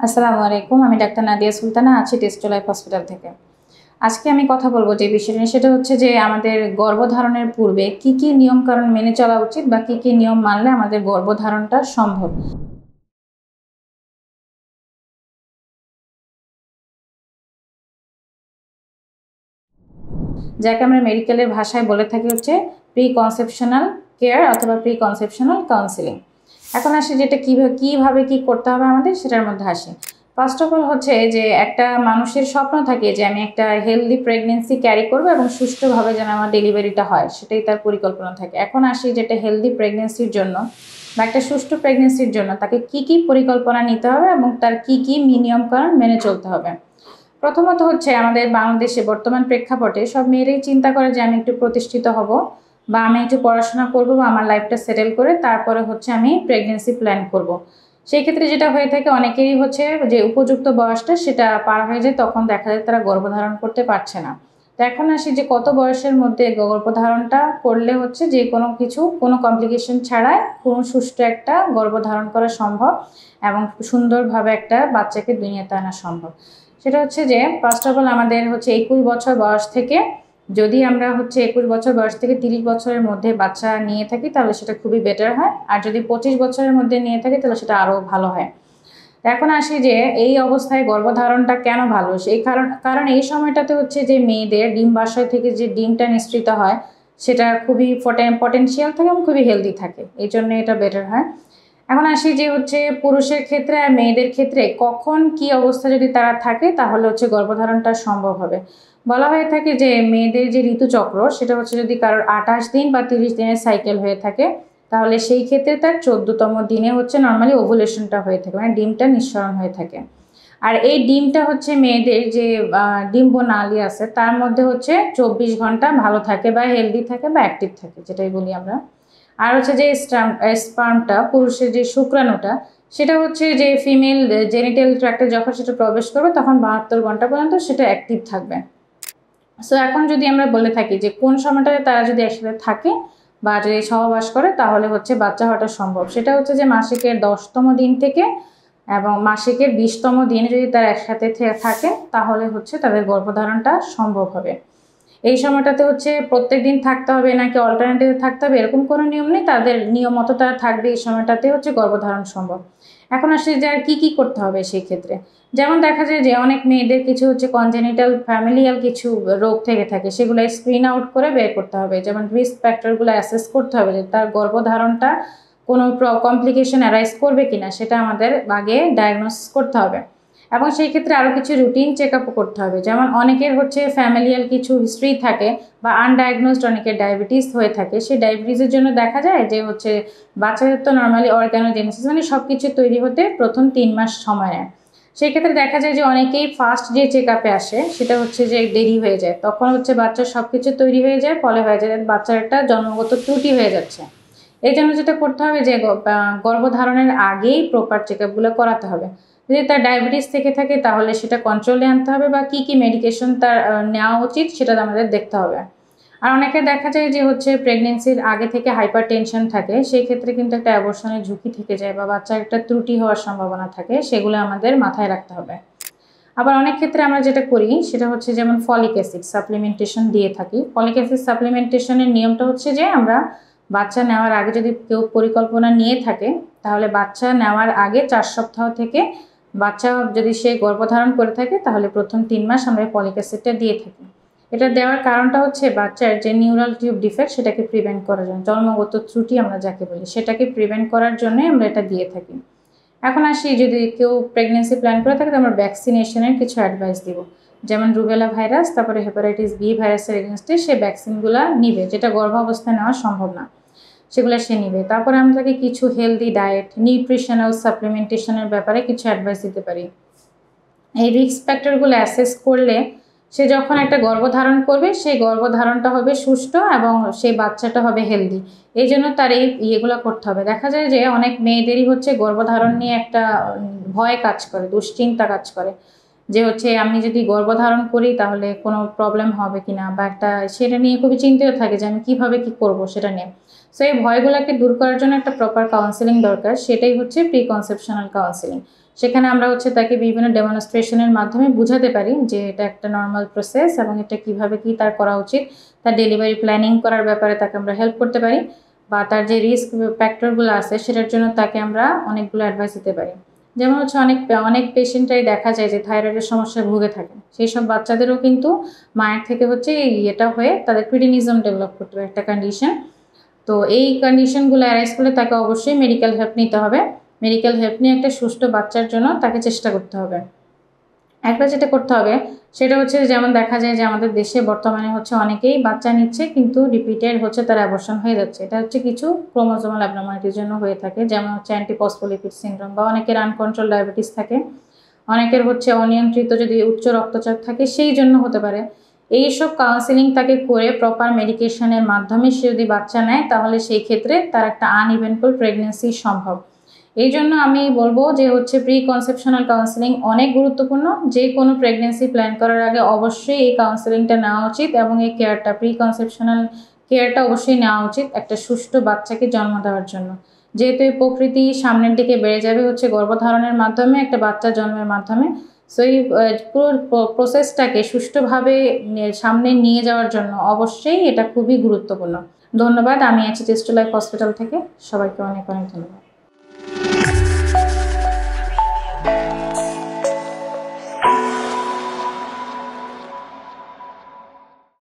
আসসালামু আলাইকুম। আমি ডাক্তার নাদিয়া সুলতানা আছি টেস্ট লাইফ হসপিটাল থেকে। আজকে আমি কথা বলবো যে বিষয়টা নিয়ে, সেটা হচ্ছে যে আমাদের গর্ভধারণের পূর্বে কি কি নিয়ম কানুন মেনে চলা উচিত বা কি কি নিয়ম মানলে আমাদের গর্ভধারণটা সম্ভব। যাকে আমরা মেডিকেলের ভাষায় বলে থাকি হচ্ছে প্রি কনসেপশনাল কেয়ার অথবা প্রি কনসেপশনাল কাউন্সিলিং। এখন আসি যেটা কিভাবে কি করতে হবে আমাদের, সেটার মধ্যে আসি। ফার্স্ট অফ অল হচ্ছে যে একটা মানুষের স্বপ্ন থাকে যে আমি একটা হেলদি প্রেগনেন্সি ক্যারি করবো এবং সুষ্ঠুভাবে যেন আমার ডেলিভারিটা হয়, সেটাই তার পরিকল্পনা থাকে। এখন আসি যেটা হেলদি প্রেগনেন্সির জন্য বা একটা সুষ্ঠু প্রেগনেন্সির জন্য তাকে কি কি পরিকল্পনা নিতে হবে এবং তার কি কি নিয়মকানুন মেনে চলতে হবে। প্রথমত হচ্ছে আমাদের বাংলাদেশে বর্তমান প্রেক্ষাপটে সব মেয়েরাই চিন্তা করে যে আমি একটু প্রতিষ্ঠিত হব বা আমি একটু পড়াশোনা করব বা আমার লাইফটা সেটেল করে তারপরে হচ্ছে আমি প্রেগনেন্সি প্ল্যান করব। সেই ক্ষেত্রে যেটা হয়ে থাকে অনেকেরই হচ্ছে যে উপযুক্ত বয়সটা সেটা পার হয়ে যায়, তখন দেখা যায় তারা গর্ভধারণ করতে পারছে না। তো এখন আসি যে কত বয়সের মধ্যে গর্ভধারণটা করলে হচ্ছে যে কোনো কমপ্লিকেশন ছাড়াই কোনো সুষ্ঠু একটা গর্ভধারণ করা সম্ভব এবং সুন্দরভাবে একটা বাচ্চাকে দুনিয়াতে আনা সম্ভব। সেটা হচ্ছে যে ফার্স্ট অফ অল আমাদের হচ্ছে 21 বছর বয়স থেকে, যদি আমরা হচ্ছে 21 বছর বয়স থেকে 30 বছরের মধ্যে বাচ্চা নিয়ে থাকি তাহলে সেটা খুবই বেটার হয়, আর যদি 25 বছরের মধ্যে নিয়ে থাকি তাহলে সেটা আরও ভালো হয়। এখন আসি যে এই অবস্থায় গর্ভধারণটা কেন ভালো, সেই কারণ এই সময়টাতে হচ্ছে যে মেয়েদের ডিম্বাশয় থেকে যে ডিমটা নিঃসৃত হয় সেটা খুবই পটেনশিয়াল থাকে এবং খুবই হেলদি থাকে, এই জন্য এটা বেটার হয়। এখন আসি যে হচ্ছে পুরুষের ক্ষেত্রে আর মেয়েদের ক্ষেত্রে কখন কি অবস্থা যদি তারা থাকে তাহলে হচ্ছে গর্ভধারণটা সম্ভব হবে। বলা হয়ে থাকে যে মেয়েদের যে ঋতুচক্র সেটা হচ্ছে যদি কারোর 28 দিন বা 30 দিনের সাইকেল হয়ে থাকে তাহলে সেই ক্ষেত্রে তার 14তম দিনে হচ্ছে নর্মালি ওভুলেশনটা হয়ে থাকে, মানে ডিমটা নিঃসরণ হয়ে থাকে। আর এই ডিমটা হচ্ছে মেয়েদের যে ডিম্বনালী আছে তার মধ্যে হচ্ছে 24 ঘন্টা ভালো থাকে বা হেলদি থাকে বা অ্যাক্টিভ থাকে, যেটাই বলি আমরা। আর হচ্ছে যে স্পার্মটা, পুরুষের যে শুক্রাণুটা, সেটা হচ্ছে যে ফিমেল জেনিটাল ট্র্যাক্টে যখন সেটা প্রবেশ করবে তখন 72 ঘন্টা পর্যন্ত সেটা অ্যাক্টিভ থাকবে। সো এখন যদি আমরা বলে থাকি যে কোন সময়টাতে তারা যদি একসাথে থাকে বা যদি সহবাস করে তাহলে হচ্ছে বাচ্চা হওয়াটা সম্ভব, সেটা হচ্ছে যে মাসিকের 10তম দিন থেকে এবং মাসিকের 20তম দিনে যদি তারা একসাথে থাকে তাহলে হচ্ছে তাদের গর্ভধারণটা সম্ভব হবে। এই সময়টাতে হচ্ছে প্রত্যেক দিন থাকতে হবে নাকি অল্টারনেটিভে থাকতে হবে এরকম কোনো নিয়ম নেই, তাদের নিয়ম মতো তারা থাকবে, এই সময়টাতে হচ্ছে গর্ভধারণ সম্ভব। এখন আসলে যে আর কী করতে হবে সেই ক্ষেত্রে, যেমন দেখা যায় যে অনেক মেয়েদের কিছু হচ্ছে কনজেনিটাল ফ্যামিলিয়াল কিছু রোগ থেকে থাকে, সেগুলো স্ক্রিন আউট করে বের করতে হবে, যেমন রিস্ক ফ্যাক্টরগুলো অ্যাসেস করতে হবে যে তার গর্ভধারণটা কোনো কমপ্লিকেশন অ্যারাইজ করবে কিনা সেটা আমাদের আগে ডায়াগনোসিস করতে হবে। এবং সেই ক্ষেত্রে আরও কিছু রুটিন চেক আপও করতে হবে, যেমন অনেকের হচ্ছে ফ্যামিলিয়াল কিছু হিস্ট্রি থাকে বা আনডায়াগনোসড অনেকের ডায়াবেটিস হয়ে থাকে, সেই ডায়াবেটিসের জন্য দেখা যায় যে হচ্ছে বাচ্চাদের তো নর্মালি অর্গানোজেনেসিস মানে সব কিছু তৈরি হতে প্রথম 3 মাস সময় নেয়। সেই ক্ষেত্রে দেখা যায় যে অনেকেই ফার্স্ট যে চেক আপে আসে সেটা হচ্ছে যে দেরি হয়ে যায়, তখন হচ্ছে বাচ্চার সব কিছু তৈরি হয়ে যায়, ফলে হয়ে যায় বাচ্চার একটা জন্মগত ত্রুটি হয়ে যাচ্ছে। এই জন্য যেটা করতে হবে যে গর্ভধারণের আগেই প্রপার চেক আপগুলো করাতে হবে। যদি তার ডায়াবেটিস থেকে থাকে তাহলে সেটা কন্ট্রোলে আনতে হবে বা কী কী মেডিকেশন তার নেওয়া উচিত সেটা আমাদের দেখতে হবে। আর অনেকে দেখা যায় যে হচ্ছে প্রেগনেন্সির আগে থেকে হাইপার টেনশন থাকে, সেই ক্ষেত্রে কিন্তু একটা অ্যাবর্শনের ঝুঁকি থেকে যায় বা বাচ্চার একটা ত্রুটি হওয়ার সম্ভাবনা থাকে, সেগুলো আমাদের মাথায় রাখতে হবে। আবার অনেক ক্ষেত্রে আমরা যেটা করি সেটা হচ্ছে যেমন ফলিক অ্যাসিড সাপ্লিমেন্টেশন দিয়ে থাকি। ফলিক অ্যাসিড সাপ্লিমেন্টেশনের নিয়মটা হচ্ছে যে আমরা বাচ্চা নেওয়ার আগে যদি কেউ পরিকল্পনা নিয়ে থাকে তাহলে বাচ্চা নেওয়ার আগে 4 সপ্তাহ থেকে বাচ্চা যদি সে গর্ভধারণ করে থাকে তাহলে প্রথম 3 মাস আমরা ফলিক অ্যাসিডটা দিয়ে থাকি। এটা দেওয়ার কারণটা হচ্ছে বাচ্চার যে নিউরাল টিউব ডিফেক্ট সেটাকে প্রিভেন্ট করার জন্য, জন্মগত ত্রুটি আমরা যাকে বলি সেটাকে প্রিভেন্ট করার জন্য আমরা এটা দিয়ে থাকি। এখন আসি যদি কেউ প্রেগনেন্সি প্ল্যান করে থাকে তো আমরা ভ্যাকসিনেশনের কিছু অ্যাডভাইস দিব, যেমন রুবেলা ভাইরাস, তারপরে হেপাটাইটিস বি ভাইরাসের এগেনস্টে সে ভ্যাকসিনগুলো নিবে, যেটা গর্ভাবস্থায় নেওয়া সম্ভব না সেগুলো সে নিবে। তারপরে আমরা তাকে কিছু হেলদি ডায়েট, নিউট্রিশনাল সাপ্লিমেন্টেশনের ব্যাপারে কিছু অ্যাডভাইস দিতে পারি। এই রিস্ক ফ্যাক্টরগুলো অ্যাসেস করলে সে যখন একটা গর্ভধারণ করবে সেই গর্ভধারণটা হবে সুষ্ঠু এবং সেই বাচ্চাটা হবে হেলদি। এই জন্য তার এই ইয়েগুলো করতে হবে। দেখা যায় যে অনেক মেয়েদেরই হচ্ছে গর্ভধারণ নিয়ে একটা ভয় কাজ করে, দুশ্চিন্তা কাজ করে যে হচ্ছে আমি যদি গর্ভধারণ করি তাহলে কোনো প্রবলেম হবে কিনা, বা একটা সেটা নিয়ে খুবই চিন্তিত থাকে যে আমি কীভাবে কী করব সেটা নিয়ে। সো এই ভয়গুলোকে দূর করার জন্য একটা প্রপার কাউন্সেলিং দরকার, সেটাই হচ্ছে প্রি কনসেপশনাল কাউন্সেলিং। সেখানে আমরা হচ্ছে তাকে বিভিন্ন ডেমনস্ট্রেশনের মাধ্যমে বোঝাতে পারি যে এটা একটা নর্মাল প্রসেস এবং এটা কিভাবে কি তার করা উচিত। তার ডেলিভারি প্ল্যানিং করার ব্যাপারে তাকে আমরা হেল্প করতে পারি, বা তার যে রিস্ক ফ্যাক্টরগুলো আছে সেটার জন্য তাকে আমরা অনেকগুলো অ্যাডভাইস দিতে পারি। যেমন হচ্ছে অনেক পেশেন্টরাই দেখা যায় যে থাইরয়েডের সমস্যায় ভুগে থাকে, সেই সব বাচ্চাদেরও কিন্তু মায়ের থেকে হচ্ছে এটা হয়ে তাদের ক্রিটিনিজম ডেভেলপ করতে পারে একটা কন্ডিশন। তো এই কন্ডিশনগুলো অ্যারাইজ করলে তাকে অবশ্যই মেডিকেল হেল্প নিতে হবে। মেডিকেল হেল্প নিয়ে একটা সুষ্ঠু বাচ্চার জন্য তাকে চেষ্টা করতে হবে। একটা যেটা করতে হবে সেটা হচ্ছে, যেমন দেখা যায় যে আমাদের দেশে বর্তমানে হচ্ছে অনেকেই বাচ্চা নিচ্ছে কিন্তু রিপিটেড হচ্ছে তার অ্যাবর্শন হয়ে যাচ্ছে। এটা হচ্ছে কিছু ক্রোমোজোমাল অ্যাবনর্মালিটির জন্য হয়ে থাকে, যেমন হচ্ছে অ্যান্টিফসফোলিপিড সিনড্রোম, বা অনেকের আনকন্ট্রোল ডায়াবেটিস থাকে, অনেকের হচ্ছে অনিয়ন্ত্রিত যদি উচ্চ রক্তচাপ থাকে সেই জন্য হতে পারে। এইসব কাউন্সিলিং তাকে করে প্রপার মেডিকেশনের মাধ্যমে সে যদি বাচ্চা নেয় তাহলে সেই ক্ষেত্রে তার একটা আনইভেন্টফুল প্রেগনেন্সি সম্ভব। এই জন্য আমি বলবো যে হচ্ছে প্রি কনসেপশনাল কাউন্সিলিং অনেক গুরুত্বপূর্ণ। যে কোনো প্রেগনেন্সি প্ল্যান করার আগে অবশ্যই এই কাউন্সিলিংটা নেওয়া উচিত এবং এই কেয়ারটা প্রি কনসেপশনাল কেয়ারটা অবশ্যই নেওয়া উচিত একটা সুষ্ঠু বাচ্চাকে জন্ম দেওয়ার জন্য। যেহেতু এই প্রকৃতি সামনের দিকে বেড়ে যাবে হচ্ছে গর্ভধারণের মাধ্যমে, একটা বাচ্চা জন্মের মাধ্যমে। সো এই পুরো প্রসেসটাকে সুষ্ঠুভাবে সামনে নিয়ে যাওয়ার জন্য অবশ্যই এটা খুবই গুরুত্বপূর্ণ। ধন্যবাদ। আমি আছি টেস্টো লাইফ হসপিটাল থেকে। সবাইকে অনেক অনেক ধন্যবাদ।